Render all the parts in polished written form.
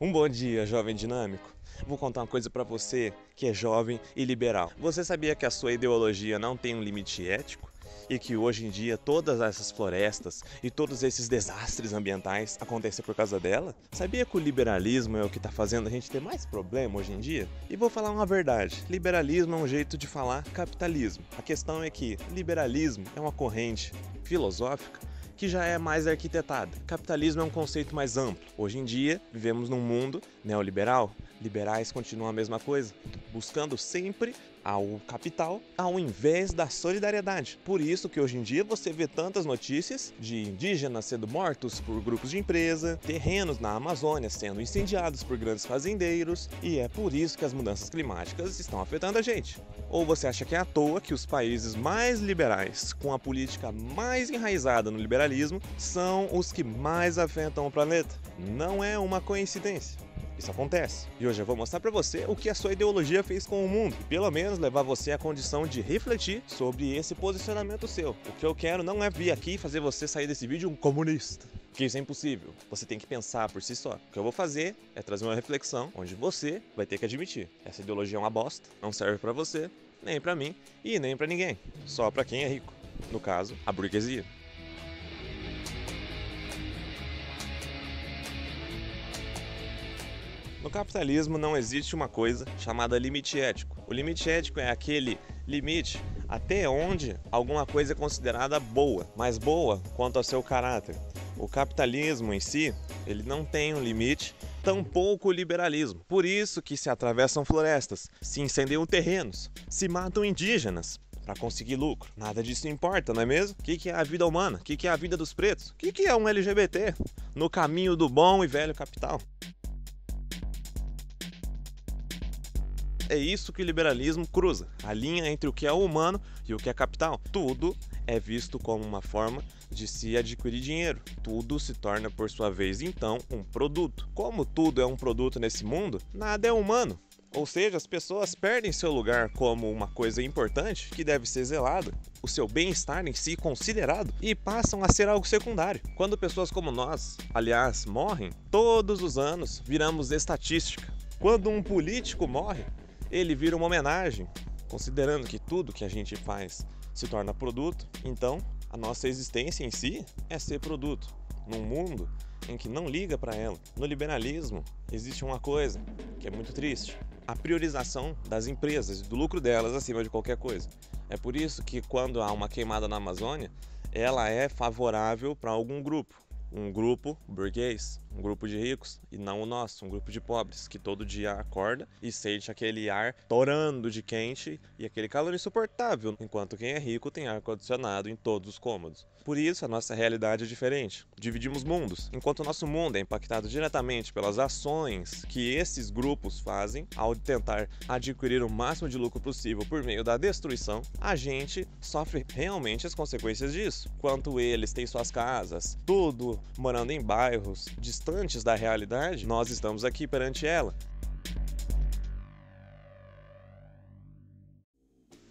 Um bom dia, jovem dinâmico. Vou contar uma coisa pra você que é jovem e liberal. Você sabia que a sua ideologia não tem um limite ético? E que hoje em dia todas essas florestas e todos esses desastres ambientais acontecem por causa dela? Sabia que o liberalismo é o que está fazendo a gente ter mais problema hoje em dia? E vou falar uma verdade, liberalismo é um jeito de falar capitalismo. A questão é que liberalismo é uma corrente filosófica que já é mais arquitetada. Capitalismo é um conceito mais amplo. Hoje em dia, vivemos num mundo neoliberal. Liberais continuam a mesma coisa, buscando sempre ao capital ao invés da solidariedade. Por isso que hoje em dia você vê tantas notícias de indígenas sendo mortos por grupos de empresa, terrenos na Amazônia sendo incendiados por grandes fazendeiros, e é por isso que as mudanças climáticas estão afetando a gente. Ou você acha que é à toa que os países mais liberais, com a política mais enraizada no liberalismo, são os que mais afetam o planeta? Não é uma coincidência. Isso acontece. E hoje eu vou mostrar pra você o que a sua ideologia fez com o mundo e pelo menos levar você à condição de refletir sobre esse posicionamento seu. O que eu quero não é vir aqui e fazer você sair desse vídeo um comunista, porque isso é impossível. Você tem que pensar por si só. O que eu vou fazer é trazer uma reflexão onde você vai ter que admitir: essa ideologia é uma bosta, não serve pra você, nem pra mim e nem pra ninguém. Só pra quem é rico. No caso, a burguesia. No capitalismo não existe uma coisa chamada limite ético. O limite ético é aquele limite até onde alguma coisa é considerada boa, mas boa quanto ao seu caráter. O capitalismo em si, ele não tem um limite, tampouco o liberalismo. Por isso que se atravessam florestas, se incendeiam terrenos, se matam indígenas para conseguir lucro. Nada disso importa, não é mesmo? O que é a vida humana? O que é a vida dos pretos? O que é um LGBT no caminho do bom e velho capital? É isso que o liberalismo cruza, a linha entre o que é humano e o que é capital. Tudo é visto como uma forma de se adquirir dinheiro. Tudo se torna, por sua vez, então, um produto. Como tudo é um produto nesse mundo, nada é humano. Ou seja, as pessoas perdem seu lugar como uma coisa importante que deve ser zelada, o seu bem-estar em si considerado, e passam a ser algo secundário. Quando pessoas como nós, aliás, morrem, todos os anos viramos estatística. Quando um político morre, ele vira uma homenagem, considerando que tudo que a gente faz se torna produto, então a nossa existência em si é ser produto, num mundo em que não liga para ela. No liberalismo existe uma coisa que é muito triste: a priorização das empresas e do lucro delas acima de qualquer coisa. É por isso que quando há uma queimada na Amazônia, ela é favorável para algum grupo. Um grupo burguês, um grupo de ricos, e não o nosso, um grupo de pobres, que todo dia acorda e sente aquele ar torando de quente e aquele calor insuportável, enquanto quem é rico tem ar-condicionado em todos os cômodos. Por isso, a nossa realidade é diferente. Dividimos mundos. Enquanto o nosso mundo é impactado diretamente pelas ações que esses grupos fazem ao tentar adquirir o máximo de lucro possível por meio da destruição, a gente sofre realmente as consequências disso. Enquanto eles têm suas casas, tudo morando em bairros distantes da realidade, nós estamos aqui perante ela.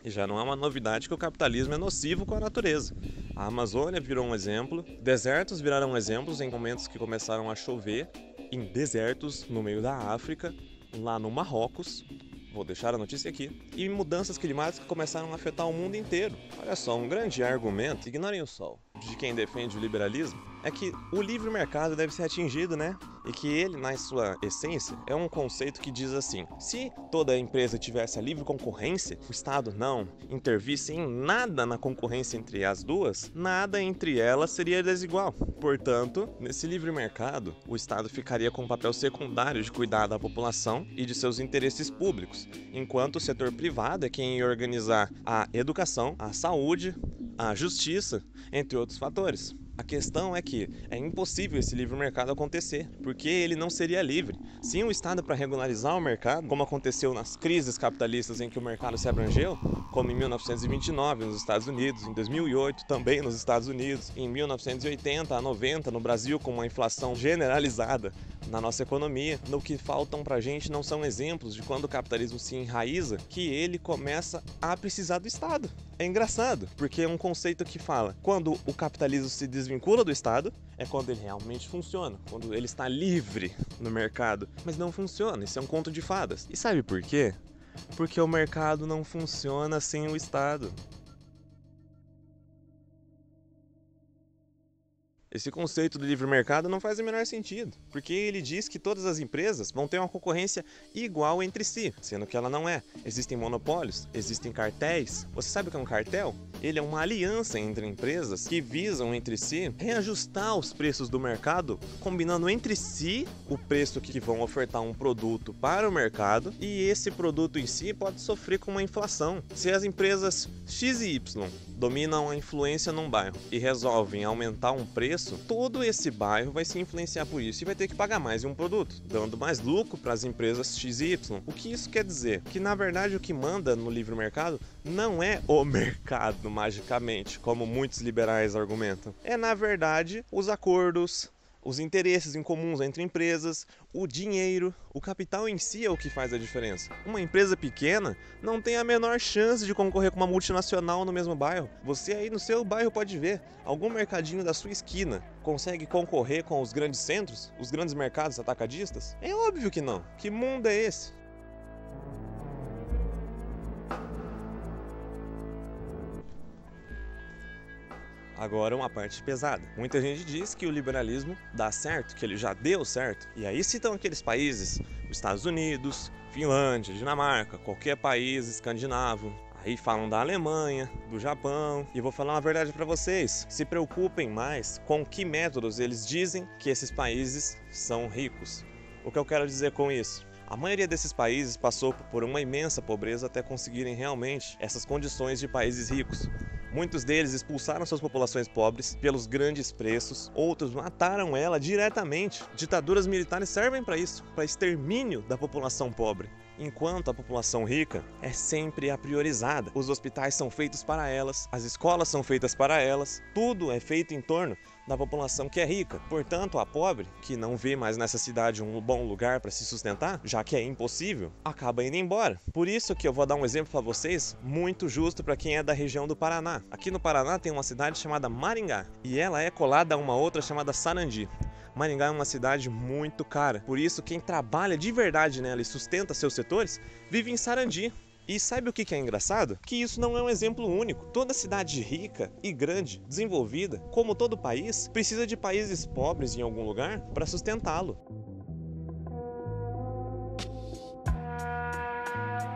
E já não é uma novidade que o capitalismo é nocivo com a natureza. A Amazônia virou um exemplo, desertos viraram exemplos em momentos que começaram a chover, em desertos no meio da África, lá no Marrocos. Vou deixar a notícia aqui. E mudanças climáticas começaram a afetar o mundo inteiro. Olha só, um grande argumento, ignorem o sol, de quem defende o liberalismo, é que o livre mercado deve ser atingido, né? E que ele, na sua essência, é um conceito que diz assim: se toda empresa tivesse a livre concorrência, o Estado não intervisse em nada na concorrência entre as duas, nada entre elas seria desigual. Portanto, nesse livre mercado, o Estado ficaria com um papel secundário de cuidar da população e de seus interesses públicos, enquanto o setor privado é quem ia organizar a educação, a saúde, a justiça, entre outros fatores. A questão é que é impossível esse livre mercado acontecer, porque ele não seria livre. Sem o Estado para regularizar o mercado, como aconteceu nas crises capitalistas em que o mercado se abrangeu, como em 1929 nos Estados Unidos, em 2008 também nos Estados Unidos, em 1980 a 90 no Brasil, com uma inflação generalizada na nossa economia. No que faltam pra gente não são exemplos de quando o capitalismo se enraiza, que ele começa a precisar do Estado. É engraçado, porque é um conceito que fala: quando o capitalismo se desvincula do Estado, é quando ele realmente funciona, quando ele está livre no mercado, mas não funciona, isso é um conto de fadas. E sabe por quê? Porque o mercado não funciona sem o Estado. Esse conceito do livre mercado não faz o menor sentido, porque ele diz que todas as empresas vão ter uma concorrência igual entre si, sendo que ela não é. Existem monopólios, existem cartéis. Você sabe o que é um cartel? Ele é uma aliança entre empresas que visam entre si reajustar os preços do mercado, combinando entre si o preço que vão ofertar um produto para o mercado, e esse produto em si pode sofrer com uma inflação. Se as empresas X e Y dominam a influência num bairro e resolvem aumentar um preço, todo esse bairro vai se influenciar por isso e vai ter que pagar mais em um produto, dando mais lucro para as empresas X e Y. O que isso quer dizer? Que na verdade o que manda no livre mercado não é o mercado magicamente, como muitos liberais argumentam. É na verdade os acordos, os interesses em comuns entre empresas, o dinheiro, o capital em si é o que faz a diferença. Uma empresa pequena não tem a menor chance de concorrer com uma multinacional no mesmo bairro. Você aí no seu bairro pode ver, algum mercadinho da sua esquina consegue concorrer com os grandes centros, os grandes mercados atacadistas? É óbvio que não. Que mundo é esse? Agora uma parte pesada. Muita gente diz que o liberalismo dá certo, que ele já deu certo. E aí citam aqueles países, os Estados Unidos, Finlândia, Dinamarca, qualquer país escandinavo. Aí falam da Alemanha, do Japão. E vou falar uma verdade para vocês. Se preocupem mais com que métodos eles dizem que esses países são ricos. O que eu quero dizer com isso? A maioria desses países passou por uma imensa pobreza até conseguirem realmente essas condições de países ricos. Muitos deles expulsaram suas populações pobres pelos grandes preços, outros mataram ela diretamente. Ditaduras militares servem para isso, para extermínio da população pobre. Enquanto a população rica é sempre a priorizada. Os hospitais são feitos para elas, as escolas são feitas para elas, tudo é feito em torno da população que é rica. Portanto, a pobre, que não vê mais nessa cidade um bom lugar para se sustentar, já que é impossível, acaba indo embora. Por isso que eu vou dar um exemplo para vocês muito justo para quem é da região do Paraná. Aqui no Paraná tem uma cidade chamada Maringá e ela é colada a uma outra chamada Sarandi. Maringá é uma cidade muito cara, por isso quem trabalha de verdade nela e sustenta seus setores vive em Sarandi. E sabe o que é engraçado? Que isso não é um exemplo único. Toda cidade rica e grande, desenvolvida, como todo país, precisa de países pobres em algum lugar para sustentá-lo.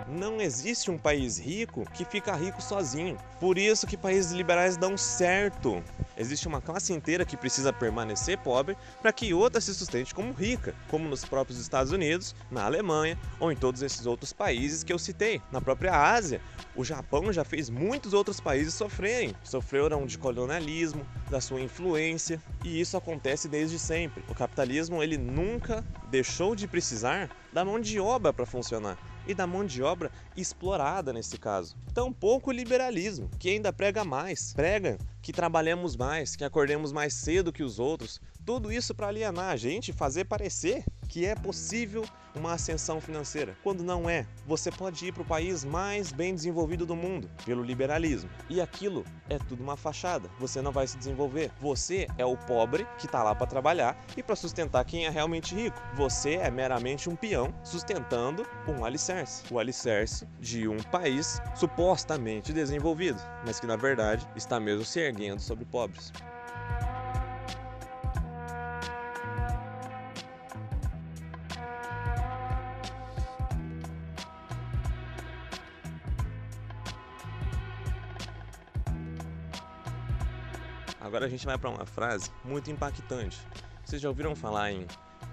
Não existe um país rico que fica rico sozinho. Por isso que países liberais dão certo. Existe uma classe inteira que precisa permanecer pobre para que outra se sustente como rica, como nos próprios Estados Unidos, na Alemanha ou em todos esses outros países que eu citei. Na própria Ásia, o Japão já fez muitos outros países sofrerem. Sofreram de colonialismo, da sua influência, e isso acontece desde sempre. O capitalismo ele nunca deixou de precisar da mão de obra para funcionar. E da mão de obra explorada nesse caso. Tampouco o liberalismo, que ainda prega mais. Prega que trabalhemos mais, que acordemos mais cedo que os outros. Tudo isso para alienar a gente e fazer parecer que é possível uma ascensão financeira, quando não é. Você pode ir para o país mais bem desenvolvido do mundo, pelo liberalismo. E aquilo é tudo uma fachada. Você não vai se desenvolver. Você é o pobre que está lá para trabalhar e para sustentar quem é realmente rico. Você é meramente um peão sustentando um alicerce. O alicerce de um país supostamente desenvolvido, mas que na verdade está mesmo se erguendo sobre pobres. Agora a gente vai para uma frase muito impactante. Vocês já ouviram falar em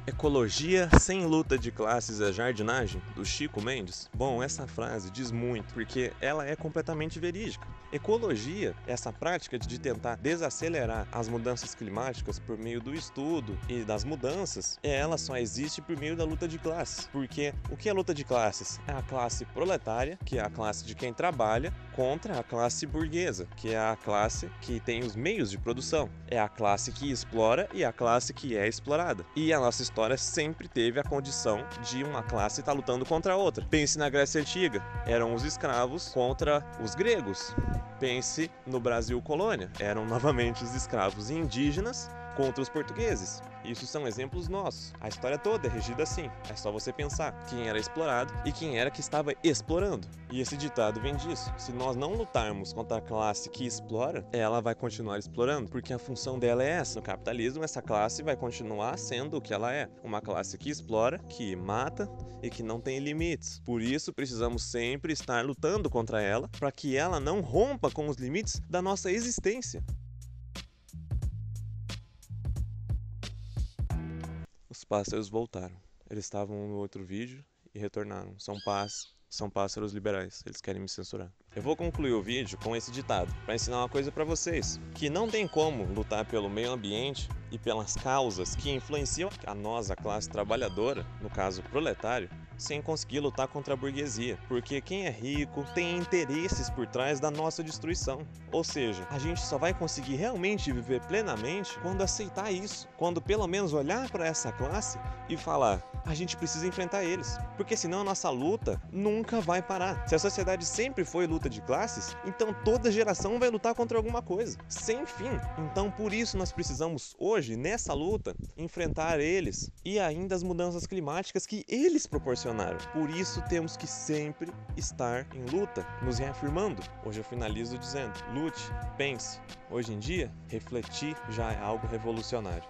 ecologia sem luta de classes é jardinagem, do Chico Mendes? Bom, essa frase diz muito, porque ela é completamente verídica. Ecologia, essa prática de tentar desacelerar as mudanças climáticas por meio do estudo e das mudanças, ela só existe por meio da luta de classes. Porque o que é luta de classes? É a classe proletária, que é a classe de quem trabalha, contra a classe burguesa, que é a classe que tem os meios de produção. É a classe que explora e a classe que é explorada. E a nossa história sempre teve a condição de uma classe estar lutando contra a outra. Pense na Grécia Antiga, eram os escravos contra os gregos. Pense no Brasil colônia, eram novamente os escravos indígenas contra os portugueses. Isso são exemplos nossos. A história toda é regida assim. É só você pensar quem era explorado e quem era que estava explorando. E esse ditado vem disso. Se nós não lutarmos contra a classe que explora, ela vai continuar explorando, porque a função dela é essa. No capitalismo, essa classe vai continuar sendo o que ela é. Uma classe que explora, que mata e que não tem limites. Por isso, precisamos sempre estar lutando contra ela, para que ela não rompa com os limites da nossa existência. Os pássaros voltaram. Eles estavam no outro vídeo e retornaram. São pássaros liberais. Eles querem me censurar. Eu vou concluir o vídeo com esse ditado, para ensinar uma coisa para vocês, que não tem como lutar pelo meio ambiente e pelas causas que influenciam a nós, a classe trabalhadora, no caso proletário, sem conseguir lutar contra a burguesia, porque quem é rico tem interesses por trás da nossa destruição. Ou seja, a gente só vai conseguir realmente viver plenamente quando aceitar isso, quando pelo menos olhar para essa classe e falar: a gente precisa enfrentar eles, porque senão a nossa luta nunca vai parar. Se a sociedade sempre foi luta de classes, então toda geração vai lutar contra alguma coisa, sem fim. Então por isso nós precisamos hoje, nessa luta, enfrentar eles e ainda as mudanças climáticas que eles proporcionaram. Por isso temos que sempre estar em luta, nos reafirmando. Hoje eu finalizo dizendo: lute, pense. Hoje em dia, refletir já é algo revolucionário.